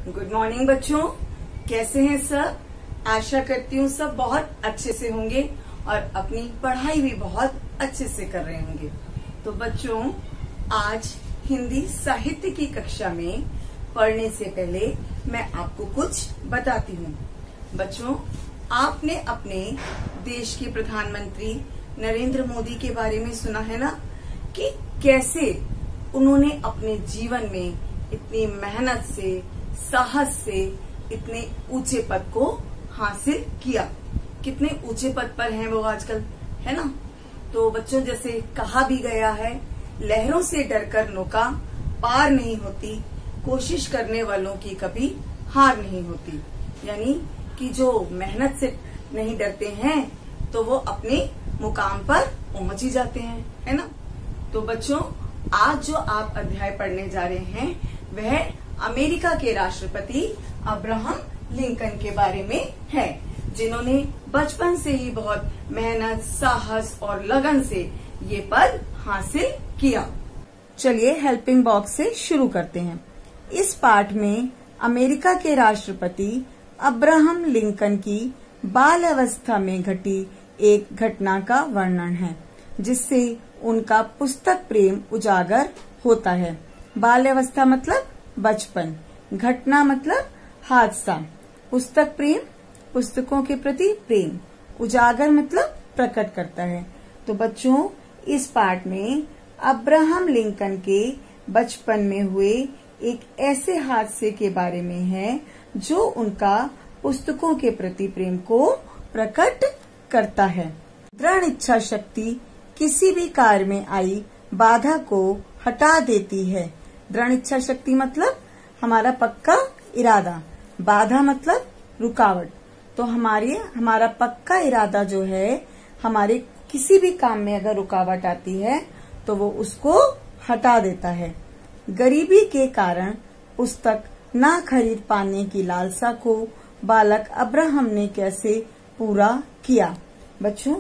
Good morning बच्चों, कैसे हैं सब। आशा करती हूँ सब बहुत अच्छे से होंगे और अपनी पढ़ाई भी बहुत अच्छे से कर रहे होंगे। तो बच्चों, आज हिंदी साहित्य की कक्षा में पढ़ने से पहले मैं आपको कुछ बताती हूँ। बच्चों, आपने अपने देश के प्रधानमंत्री नरेंद्र मोदी के बारे में सुना है ना, कि कैसे उन्होंने अपने जीवन में इतनी मेहनत से, साहस से इतने ऊंचे पद को हासिल किया। कितने ऊंचे पद पर हैं वो आजकल, है ना। तो बच्चों, जैसे कहा भी गया है, लहरों से डरकर नौका पार नहीं होती, कोशिश करने वालों की कभी हार नहीं होती। यानी कि जो मेहनत से नहीं डरते हैं तो वो अपने मुकाम पर पहुंच ही जाते हैं, है ना। तो बच्चों, आज जो आप अध्याय पढ़ने जा रहे हैं वह अमेरिका के राष्ट्रपति अब्राहम लिंकन के बारे में है, जिन्होंने बचपन से ही बहुत मेहनत, साहस और लगन से ये पद हासिल किया। चलिए हेल्पिंग बॉक्स से शुरू करते हैं। इस पाठ में अमेरिका के राष्ट्रपति अब्राहम लिंकन की बाल अवस्था में घटी एक घटना का वर्णन है, जिससे उनका पुस्तक प्रेम उजागर होता है। बाल अवस्था मतलब बचपन, घटना मतलब हादसा, पुस्तक प्रेम पुस्तकों के प्रति प्रेम, उजागर मतलब प्रकट करता है। तो बच्चों, इस पाठ में अब्राहम लिंकन के बचपन में हुए एक ऐसे हादसे के बारे में है जो उनका पुस्तकों के प्रति प्रेम को प्रकट करता है। दृढ़ इच्छा शक्ति किसी भी कार्य में आई बाधा को हटा देती है। दृढ़ इच्छा शक्ति मतलब हमारा पक्का इरादा, बाधा मतलब रुकावट। तो हमारा पक्का इरादा जो है, हमारे किसी भी काम में अगर रुकावट आती है तो वो उसको हटा देता है। गरीबी के कारण पुस्तक ना खरीद पाने की लालसा को बालक अब्राहम ने कैसे पूरा किया। बच्चों,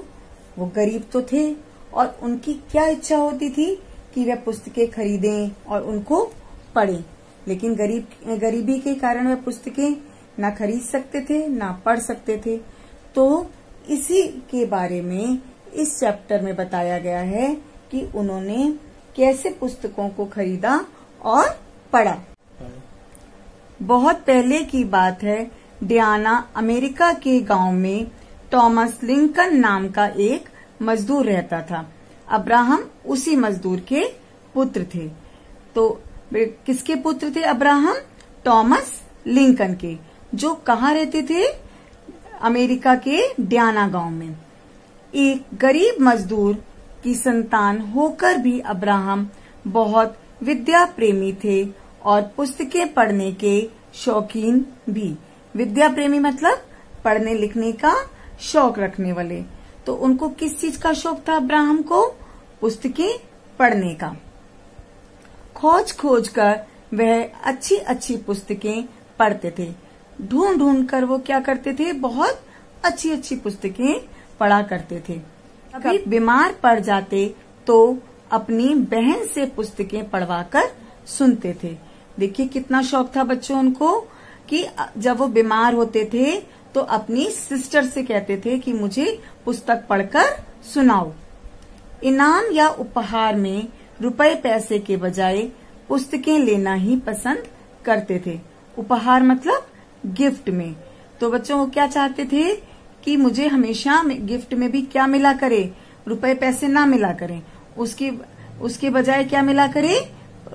वो गरीब तो थे और उनकी क्या इच्छा होती थी कि वे पुस्तकें खरीदें और उनको पढ़ें, लेकिन गरीबी के कारण वे पुस्तकें ना खरीद सकते थे, ना पढ़ सकते थे। तो इसी के बारे में इस चैप्टर में बताया गया है कि उन्होंने कैसे पुस्तकों को खरीदा और पढ़ा। बहुत पहले की बात है, डियाना अमेरिका के गांव में थॉमस लिंकन नाम का एक मजदूर रहता था। अब्राहम उसी मजदूर के पुत्र थे। तो किसके पुत्र थे अब्राहम? थॉमस लिंकन के, जो कहाँ रहते थे? अमेरिका के डियाना गांव में। एक गरीब मजदूर की संतान होकर भी अब्राहम बहुत विद्या प्रेमी थे और पुस्तकें पढ़ने के शौकीन भी। विद्या प्रेमी मतलब पढ़ने लिखने का शौक रखने वाले। तो उनको किस चीज का शौक था अब्राहम को? पुस्तकें पढ़ने का। खोज खोज कर वह अच्छी अच्छी पुस्तकें पढ़ते थे। ढूंढ ढूंढ कर वो क्या करते थे? बहुत अच्छी अच्छी पुस्तकें पढ़ा करते थे। कभी बीमार पड़ जाते तो अपनी बहन से पुस्तकें पढ़वा कर सुनते थे। देखिए कितना शौक था बच्चों उनको, कि जब वो बीमार होते थे तो अपनी सिस्टर से कहते थे कि मुझे पुस्तक पढ़कर सुनाओ। इनाम या उपहार में रुपए पैसे के बजाय पुस्तकें लेना ही पसंद करते थे। उपहार मतलब गिफ्ट में। तो बच्चों वो क्या चाहते थे कि मुझे हमेशा गिफ्ट में भी क्या मिला करे? रुपए पैसे ना मिला करें, उसके बजाय क्या मिला करे?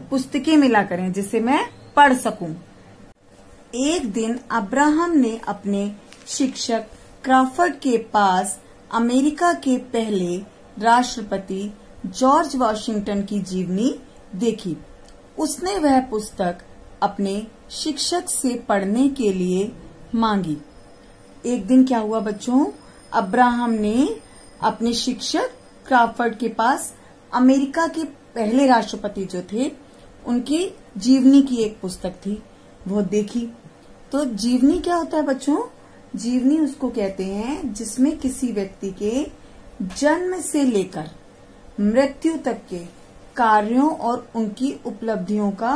पुस्तकें मिला करें, जिससे मैं पढ़ सकूं। एक दिन अब्राहम ने अपने शिक्षक क्रॉफर्ड के पास अमेरिका के पहले राष्ट्रपति जॉर्ज वॉशिंगटन की जीवनी देखी। उसने वह पुस्तक अपने शिक्षक से पढ़ने के लिए मांगी। एक दिन क्या हुआ बच्चों? अब्राहम ने अपने शिक्षक क्रॉफर्ड के पास अमेरिका के पहले राष्ट्रपति जो थे, उनकी जीवनी की एक पुस्तक थी, वो देखी। तो जीवनी क्या होता है बच्चों? जीवनी उसको कहते हैं जिसमें किसी व्यक्ति के जन्म से लेकर मृत्यु तक के कार्यों और उनकी उपलब्धियों का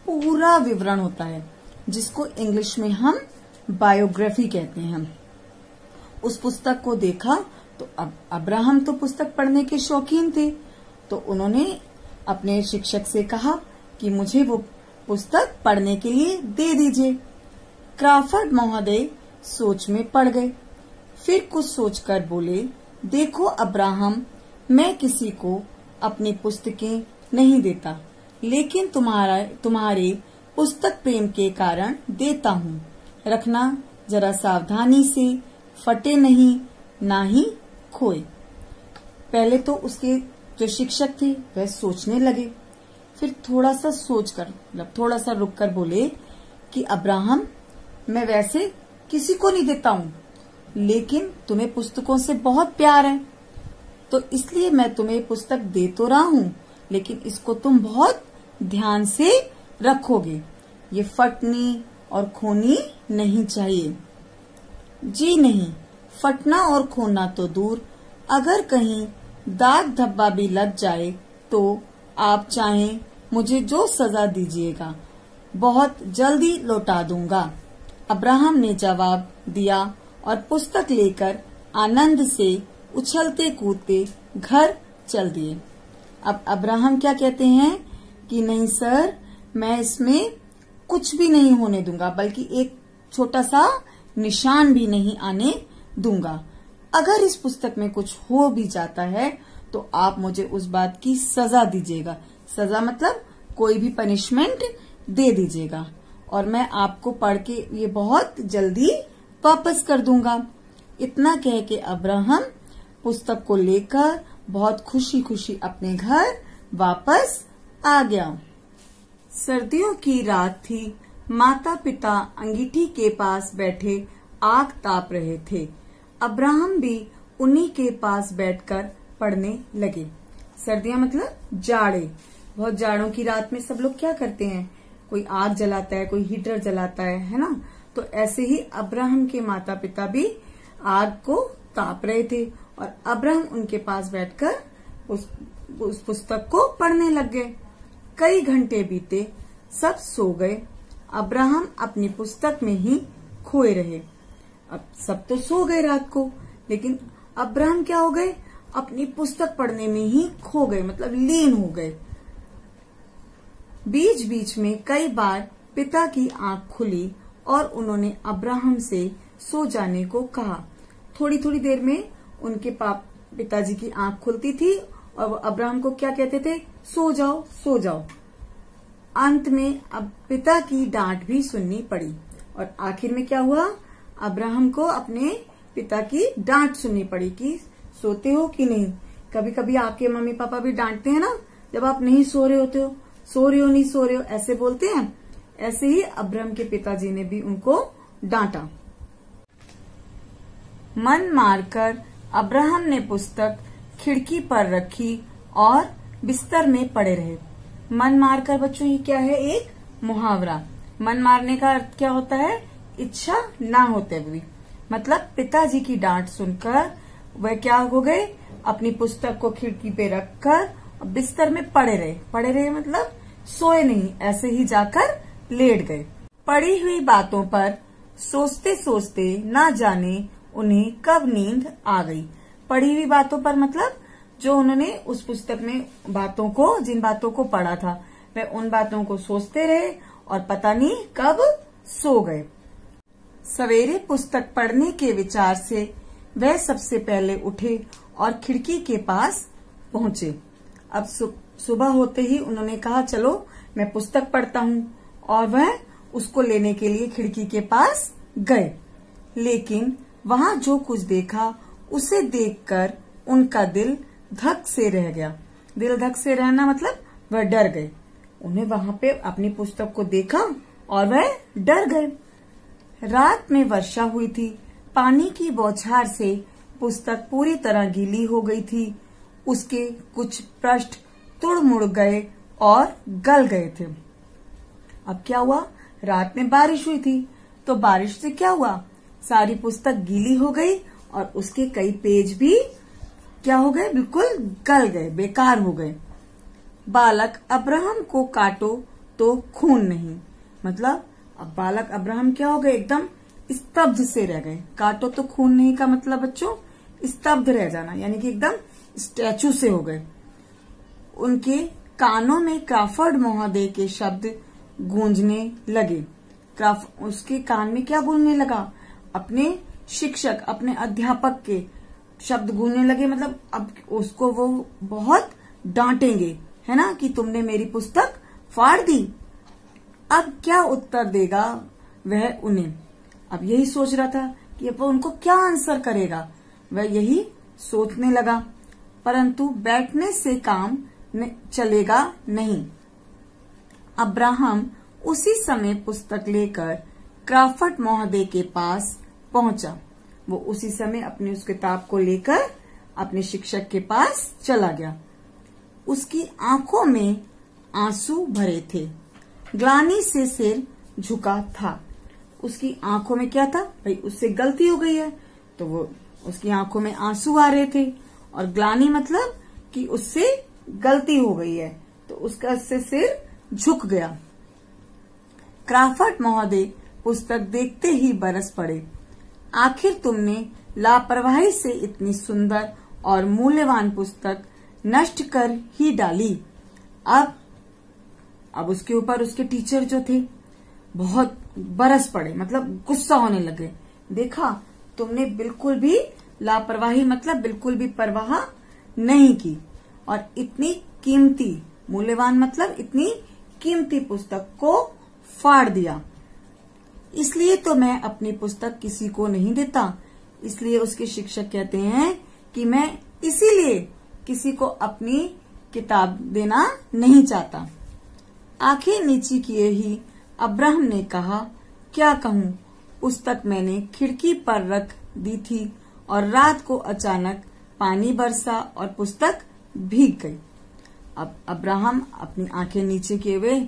पूरा विवरण होता है। जिसको इंग्लिश में हम बायोग्राफी कहते हैं। उस पुस्तक को देखा तो अब अब्राहम तो पुस्तक पढ़ने के शौकीन थे, तो उन्होंने अपने शिक्षक से कहा कि मुझे वो पुस्तक पढ़ने के लिए दे दीजिए। क्रॉफर्ड महोदय सोच में पड़ गए, फिर कुछ सोचकर बोले, देखो अब्राहम, मैं किसी को अपनी पुस्तकें नहीं देता, लेकिन तुम्हारे पुस्तक प्रेम के कारण देता हूँ। रखना जरा सावधानी से, फटे नहीं, ना ही खोए। पहले तो उसके जो शिक्षक थे वह सोचने लगे, फिर थोड़ा सा सोचकर मतलब थोड़ा सा रुककर बोले कि अब्राहम, मैं वैसे किसी को नहीं देता हूँ, लेकिन तुम्हें पुस्तकों से बहुत प्यार है, तो इसलिए मैं तुम्हें पुस्तक दे तो रहा हूँ, लेकिन इसको तुम बहुत ध्यान से रखोगे। ये फटनी और खोनी नहीं चाहिए। जी नहीं, फटना और खोना तो दूर, अगर कहीं दाग धब्बा भी लग जाए तो आप चाहें मुझे जो सजा दीजिएगा, बहुत जल्दी लौटा दूंगा। अब्राहम ने जवाब दिया और पुस्तक लेकर आनंद से उछलते कूदते घर चल दिए। अब अब्राहम क्या कहते हैं कि नहीं सर, मैं इसमें कुछ भी नहीं होने दूंगा, बल्कि एक छोटा सा निशान भी नहीं आने दूंगा। अगर इस पुस्तक में कुछ हो भी जाता है तो आप मुझे उस बात की सजा दीजिएगा। सजा मतलब कोई भी पनिशमेंट दे दीजिएगा, और मैं आपको पढ़ के ये बहुत जल्दी वापस कर दूंगा। इतना कह के अब्राहम पुस्तक को लेकर बहुत खुशी खुशी अपने घर वापस आ गया। सर्दियों की रात थी। माता पिता अंगीठी के पास बैठे आग ताप रहे थे। अब्राहम भी उन्हीं के पास बैठकर पढ़ने लगे। सर्दियां मतलब जाड़े। बहुत जाड़ों की रात में सब लोग क्या करते हैं, कोई आग जलाता है, कोई हीटर जलाता है ना। तो ऐसे ही अब्राहम के माता पिता भी आग को ताप रहे थे और अब्राहम उनके पास बैठकर उस पुस्तक को पढ़ने लग गए। कई घंटे बीते, सब सो गए। अब्राहम अपनी पुस्तक में ही खोए रहे। अब सब तो सो गए रात को, लेकिन अब्राहम क्या हो गए, अपनी पुस्तक पढ़ने में ही खो गए, मतलब लीन हो गए। बीच बीच में कई बार पिता की आंख खुली और उन्होंने अब्राहम से सो जाने को कहा। थोड़ी थोड़ी देर में उनके पिताजी की आंख खुलती थी और वो अब्राहम को क्या कहते थे, सो जाओ सो जाओ। अंत में अब पिता की डांट भी सुननी पड़ी और आखिर में क्या हुआ, अब्राहम को अपने पिता की डांट सुननी पड़ी कि सोते हो कि नहीं। कभी कभी आपके मम्मी पापा भी डांटते हैं ना, जब आप नहीं सो रहे होते हो, सो रहे हो नहीं सो रहे हो ऐसे बोलते हैं। ऐसे ही अब्राहम के पिताजी ने भी उनको डांटा। मन मारकर अब्राहम ने पुस्तक खिड़की पर रखी और बिस्तर में पड़े रहे। मन मारकर बच्चों, ये क्या है, एक मुहावरा। मन मारने का अर्थ क्या होता है, इच्छा ना होते हुए। मतलब पिताजी की डांट सुनकर वह क्या हो गए, अपनी पुस्तक को खिड़की पे रखकर बिस्तर में पड़े रहे। पड़े रहे मतलब सोए नहीं, ऐसे ही जाकर लेट गए। पड़ी हुई बातों पर सोचते सोचते ना जाने उन्हें कब नींद आ गई। पढ़ी हुई बातों पर मतलब जो उन्होंने उस पुस्तक में बातों को, जिन बातों को पढ़ा था, वह उन बातों को सोचते रहे और पता नहीं कब सो गए। सवेरे पुस्तक पढ़ने के विचार से वह सबसे पहले उठे और खिड़की के पास पहुंचे। अब सुबह होते ही उन्होंने कहा, चलो मैं पुस्तक पढ़ता हूँ, और वह उसको लेने के लिए खिड़की के पास गए। लेकिन वहां जो कुछ देखा उसे देखकर उनका दिल धक से रह गया। दिल धक से रहना मतलब वह डर गए। उन्हें वहां पे अपनी पुस्तक को देखा और वह डर गए। रात में वर्षा हुई थी। पानी की बौछार से पुस्तक पूरी तरह गीली हो गई थी। उसके कुछ पृष्ठ तुड़ मुड़ गए और गल गए थे। अब क्या हुआ, रात में बारिश हुई थी, तो बारिश से क्या हुआ, सारी पुस्तक गीली हो गई और उसके कई पेज भी क्या हो गए, बिल्कुल गल गए, बेकार हो गए। बालक अब्राहम को काटो तो खून नहीं, मतलब अब बालक अब्राहम क्या हो गए, एकदम स्तब्ध से रह गए। काटो तो खून नहीं का मतलब बच्चों स्तब्ध रह जाना, यानी कि एकदम स्टैचू से हो गए। उनके कानों में क्राफर्ड महोदय के शब्द गूंजने लगे। उसके कान में क्या गूंजने लगा, अपने शिक्षक, अपने अध्यापक के शब्द गूंजने लगे। मतलब अब उसको वो बहुत डांटेंगे, है ना, कि तुमने मेरी पुस्तक फाड़ दी। अब क्या उत्तर देगा वह उन्हें, अब यही सोच रहा था कि अब वो उनको क्या आंसर करेगा, वह यही सोचने लगा। परंतु बैठने से काम चलेगा नहीं। अब्राहम उसी समय पुस्तक लेकर क्राफर्ड महोदय के पास पहुंचा। वो उसी समय अपनी उस किताब को लेकर अपने शिक्षक के पास चला गया। उसकी आंखों में आंसू भरे थे, ग्लानि से सिर झुका था। उसकी आंखों में क्या था, भाई उससे गलती हो गई है, तो वो उसकी आंखों में आंसू आ रहे थे। और ग्लानि मतलब कि उससे गलती हो गई है, तो उसका से सिर झुक गया। क्राफर्ड महोदय पुस्तक देखते ही बरस पड़े। आखिर तुमने लापरवाही से इतनी सुंदर और मूल्यवान पुस्तक नष्ट कर ही डाली। अब उसके ऊपर उसके टीचर जो थे बहुत बरस पड़े, मतलब गुस्सा होने लगे। देखा, तुमने बिल्कुल भी लापरवाही मतलब बिल्कुल भी परवाह नहीं की और इतनी कीमती, मूल्यवान मतलब इतनी कीमती पुस्तक को फाड़ दिया। इसलिए तो मैं अपनी पुस्तक किसी को नहीं देता। इसलिए उसके शिक्षक कहते हैं कि मैं इसीलिए किसी को अपनी किताब देना नहीं चाहता। आंखें नीची किए ही अब्राहम ने कहा, क्या कहूँ, पुस्तक मैंने खिड़की पर रख दी थी और रात को अचानक पानी बरसा और पुस्तक भीग गई। अब अब्राहम अपनी आंखें नीचे किए हुए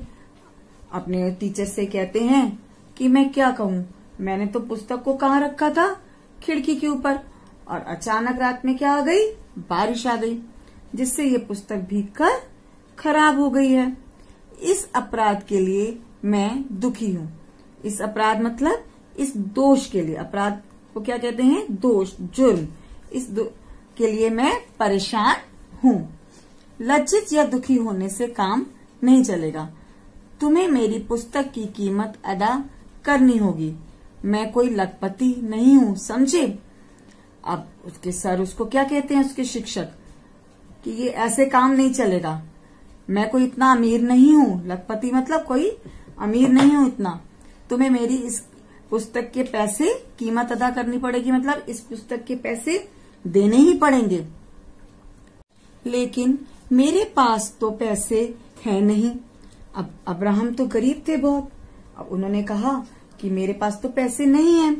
अपने टीचर से कहते हैं कि मैं क्या कहूँ, मैंने तो पुस्तक को कहाँ रखा था, खिड़की के ऊपर, और अचानक रात में क्या आ गई, बारिश आ गई, जिससे ये पुस्तक भीगकर खराब हो गई है। इस अपराध के लिए मैं दुखी हूँ। इस अपराध मतलब इस दोष के लिए, अपराध को क्या कहते हैं, दोष, जुर्म, के लिए मैं परेशान हूँ। लज्जित या दुखी होने से काम नहीं चलेगा। तुम्हें मेरी पुस्तक की कीमत अदा करनी होगी। मैं कोई लखपति नहीं हूँ, समझे। अब उसके सर उसको क्या कहते हैं, उसके शिक्षक, कि ये ऐसे काम नहीं चलेगा। मैं कोई इतना अमीर नहीं हूँ, लखपति मतलब कोई अमीर नहीं हूँ इतना। तुम्हें मेरी इस पुस्तक के पैसे कीमत अदा करनी पड़ेगी, मतलब इस पुस्तक के पैसे देने ही पड़ेंगे। लेकिन मेरे पास तो पैसे हैं नहीं। अब अब्राहम तो गरीब थे बहुत। अब उन्होंने कहा कि मेरे पास तो पैसे नहीं हैं।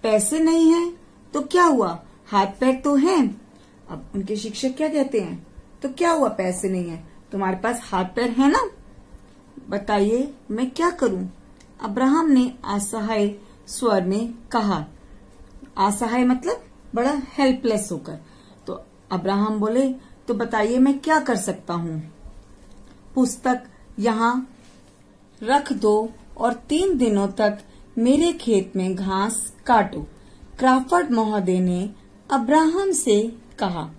पैसे नहीं हैं तो क्या हुआ, हाथ पैर तो हैं। अब उनके शिक्षक क्या कहते हैं, तो क्या हुआ, पैसे नहीं है, तुम्हारे पास हाथ पैर है ना, बताइए मैं क्या करूं। अब्राहम ने असहाय स्वर में कहा। असहाय मतलब बड़ा हेल्पलेस होकर। तो अब्राहम बोले, तो बताइए मैं क्या कर सकता हूँ। पुस्तक यहाँ रख दो और 3 दिनों तक मेरे खेत में घास काटो, क्राफर्ड महोदय ने अब्राहम से कहा।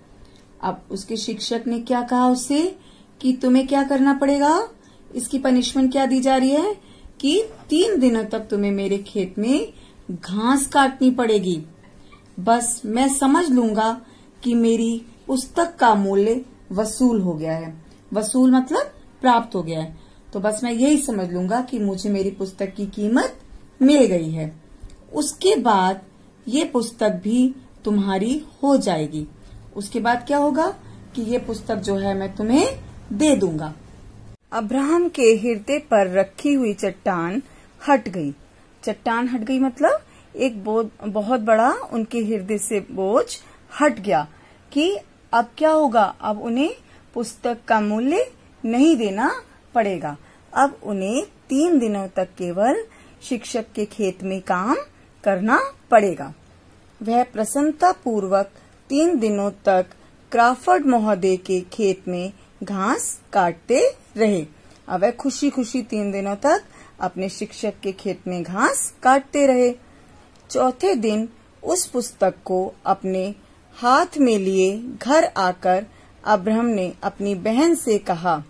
अब उसके शिक्षक ने क्या कहा उससे, कि तुम्हें क्या करना पड़ेगा, इसकी पनिशमेंट क्या दी जा रही है, कि 3 दिनों तक तुम्हें मेरे खेत में घास काटनी पड़ेगी। बस मैं समझ लूंगा कि मेरी पुस्तक का मूल्य वसूल हो गया है। वसूल मतलब प्राप्त हो गया है। तो बस मैं यही समझ लूंगा कि मुझे मेरी पुस्तक की कीमत मिल गई है। उसके बाद ये पुस्तक भी तुम्हारी हो जाएगी। उसके बाद क्या होगा कि ये पुस्तक जो है मैं तुम्हें दे दूंगा। अब्राहम के हृदय पर रखी हुई चट्टान हट गई। चट्टान हट गई मतलब एक बहुत बड़ा उनके हृदय से बोझ हट गया कि अब क्या होगा, अब उन्हें पुस्तक का मूल्य नहीं देना पड़ेगा। अब उन्हें 3 दिनों तक केवल शिक्षक के खेत में काम करना पड़ेगा। वह प्रसन्नता पूर्वक 3 दिनों तक क्राफर्ड महोदय के खेत में घास काटते रहे। अब वह खुशी खुशी 3 दिनों तक अपने शिक्षक के खेत में घास काटते रहे। चौथे दिन उस पुस्तक को अपने हाथ में लिए घर आकर अब्राहम ने अपनी बहन से कहा,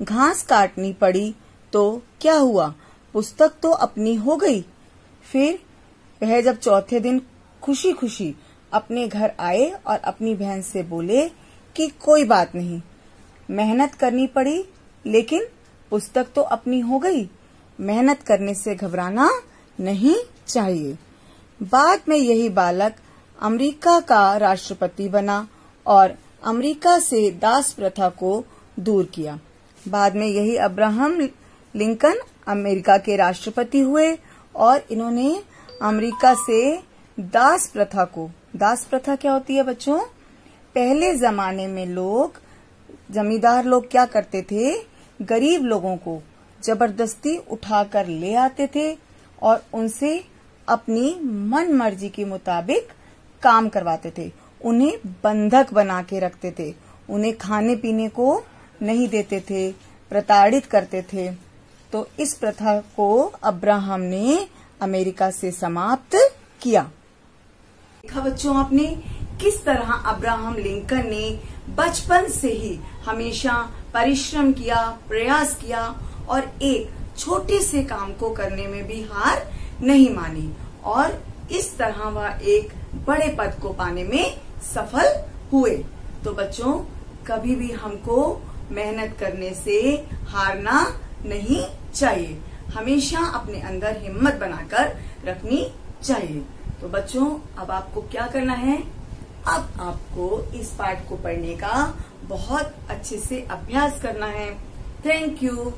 घास काटनी पड़ी तो क्या हुआ, पुस्तक तो अपनी हो गई। फिर वह जब चौथे दिन खुशी खुशी अपने घर आए और अपनी बहन से बोले कि कोई बात नहीं, मेहनत करनी पड़ी लेकिन पुस्तक तो अपनी हो गई। मेहनत करने से घबराना नहीं चाहिए। बाद में यही बालक अमेरिका का राष्ट्रपति बना और अमेरिका से दास प्रथा को दूर किया। बाद में यही अब्राहम लिंकन अमेरिका के राष्ट्रपति हुए और इन्होंने अमेरिका से दास प्रथा क्या होती है बच्चों? पहले जमाने में जमींदार लोग क्या करते थे, गरीब लोगों को जबरदस्ती उठाकर ले आते थे और उनसे अपनी मन मर्जी के मुताबिक काम करवाते थे। उन्हें बंधक बना के रखते थे, उन्हें खाने पीने को नहीं देते थे, प्रताड़ित करते थे। तो इस प्रथा को अब्राहम ने अमेरिका से समाप्त किया। देखा बच्चों आपने किस तरह अब्राहम लिंकन ने बचपन से ही हमेशा परिश्रम किया, प्रयास किया और एक छोटे से काम को करने में भी हार नहीं मानी और इस तरह वह एक बड़े पद को पाने में सफल हुए। तो बच्चों कभी भी हमको मेहनत करने से हारना नहीं चाहिए, हमेशा अपने अंदर हिम्मत बनाकर रखनी चाहिए। तो बच्चों अब आपको क्या करना है, अब आपको इस पाठ को पढ़ने का बहुत अच्छे से अभ्यास करना है। Thank you.